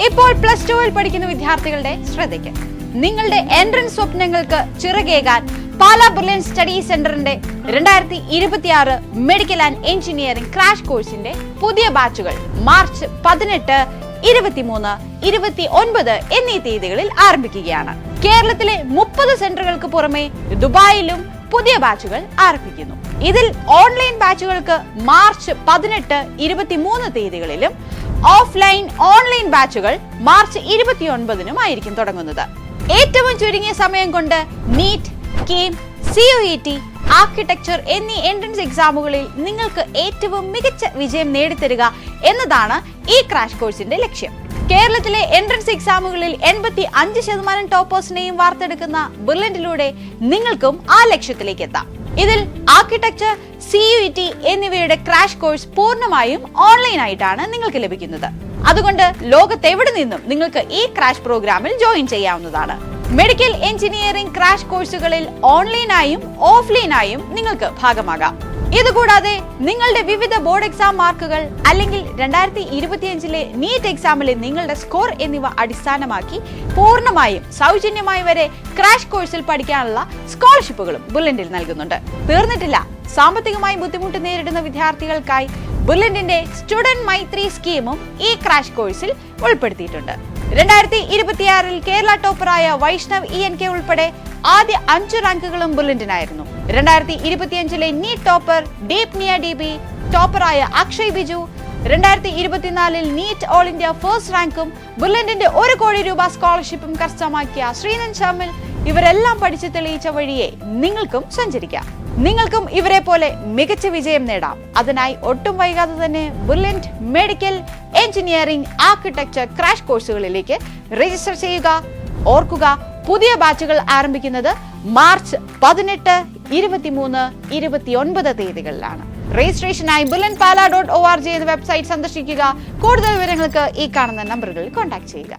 ഇപ്പോൾ പ്ലസ് ടുവിൽ പഠിക്കുന്ന വിദ്യാർത്ഥികളുടെ ശ്രദ്ധയ്ക്ക് നിങ്ങളുടെ എൻട്രൻസ് സ്വപ്നങ്ങൾക്ക് ചിറകേകാൻ പാലാ ബ്രില്യൻറ്റ് സ്റ്റഡി സെന്ററിന്റെ 2026 മെഡിക്കൽ ആൻഡ് എഞ്ചിനീയറിംഗ് ക്രാഷ് കോഴ്സിന്റെ പുതിയ ബാച്ചുകൾ മാർച്ച് 18, 23, 29 എന്നീ തീയതികളിൽ ആരംഭിക്കുകയാണ്. കേരളത്തിലെ 30 സെന്ററുകൾക്ക് പുറമെ ദുബായിലും പുതിയ ബാച്ചുകൾ ആരംഭിക്കുന്നു. ഇതിൽ ഓൺലൈൻ ബാച്ചുകൾക്ക് മാർച്ച് 18, 23 തീയതികളിലും ഓഫ്ലൈൻ ഓൺലൈൻ ബാച്ചുകൾ മാർച്ച് 29 ആയിരിക്കും തുടങ്ങുന്നത്. ഏറ്റവും ചുരുങ്ങിയ സമയം കൊണ്ട് നീറ്റ്, കീം, CUET, ആർക്കിടെക്ചർ എന്നീ എൻട്രൻസ് എക്സാമുകളിൽ നിങ്ങൾക്ക് ഏറ്റവും മികച്ച വിജയം നേടിത്തരിക എന്നതാണ് ഈ ക്രാഷ് കോഴ്സിന്റെ ലക്ഷ്യം. കേരളത്തിലെ എൻട്രൻസ് എക്സാമുകളിൽ 85% ടോപ്പേഴ്സിനെയും വാർത്തെടുക്കുന്ന ബ്രില്യന്റിലൂടെ നിങ്ങൾക്കും ആ ലക്ഷ്യത്തിലേക്ക് എത്താം. ഇതിൽ ആർക്കിടെക്ചർ, CUET എന്നിവയുടെ ക്രാഷ് കോഴ്സ് പൂർണ്ണമായും ഓൺലൈനായിട്ടാണ് നിങ്ങൾക്ക് ലഭിക്കുന്നത്. അതുകൊണ്ട് ലോകത്തെവിടെ നിന്നും നിങ്ങൾക്ക് ഈ ക്രാഷ് പ്രോഗ്രാമിൽ ജോയിൻ ചെയ്യാവുന്നതാണ്. മെഡിക്കൽ എഞ്ചിനീയറിംഗ് ക്രാഷ് കോഴ്സുകളിൽ ഓൺലൈനായും ഓഫ്ലൈനായും നിങ്ങൾക്ക് ഭാഗമാകാം. ഇതുകൂടാതെ നിങ്ങളുടെ വിവിധ ബോർഡ് എക്സാം മാർക്കുകൾ അല്ലെങ്കിൽ 2025 നീറ്റ് എക്സാമിലെ നിങ്ങളുടെ സ്കോർ എന്നിവ അടിസ്ഥാനമാക്കി പൂർണ്ണമായും സൗജന്യമായി വരെ ക്രാഷ് കോഴ്സിൽ പഠിക്കാനുള്ള സ്കോളർഷിപ്പുകളും ബ്രില്യന്റിൽ നൽകുന്നുണ്ട്. തീർന്നിട്ടില്ല, സാമ്പത്തികമായി ബുദ്ധിമുട്ട് നേരിടുന്ന വിദ്യാർത്ഥികൾക്കായി ബ്രില്യന്റിന്റെ സ്റ്റുഡന്റ് മൈത്രി സ്കീമും ഈ ക്രാഷ് കോഴ്സിൽ ഉൾപ്പെടുത്തിയിട്ടുണ്ട്. 2026 കേരള ടോപ്പറായ വൈഷ്ണവ് ENK ഉൾപ്പെടെ ആദ്യ 5 റാങ്കുകളും ബ്രില്യന്റിനായിരുന്നു. 2025 നീറ്റ് ടോപ്പർ ദീപ്നിയ DB, ടോപ്പറായ Akshay Biju, 2024 NEET all India first റാങ്കും ബ്രില്യന്റിന്റെ 1 കോടി രൂപ സ്കോളർഷിപ്പും കരസ്ഥമാക്കിയ ശ്രീനൻ ഷാമിൽ ഇവരെല്ലാം പഠിച്ചു തെളിയിച്ച വഴിയെ നിങ്ങൾക്കും സഞ്ചരിക്കാം. നിങ്ങൾക്കും ഇവരെ പോലെ മികച്ച വിജയം നേടാം. അതിനായി ഒട്ടും വൈകാതെ തന്നെ brilliant medical engineering architecture crash കോഴ്സുകളിലേക്ക് രജിസ്റ്റർ ചെയ്യുക. ഓർക്കുക, പുതിയ ബാച്ചുകൾ ആരംഭിക്കുന്നത് മാർച്ച് 18, 23, 29 തീയതികളിലാണ്. രജിസ്ട്രേഷനായി brilliantpala.org എന്ന വെബ്സൈറ്റ് സന്ദർശിക്കുക. കൂടുതൽ വിവരങ്ങൾക്ക് ഈ കാണുന്ന നമ്പറുകളിൽ കോൺടാക്ട് ചെയ്യുക.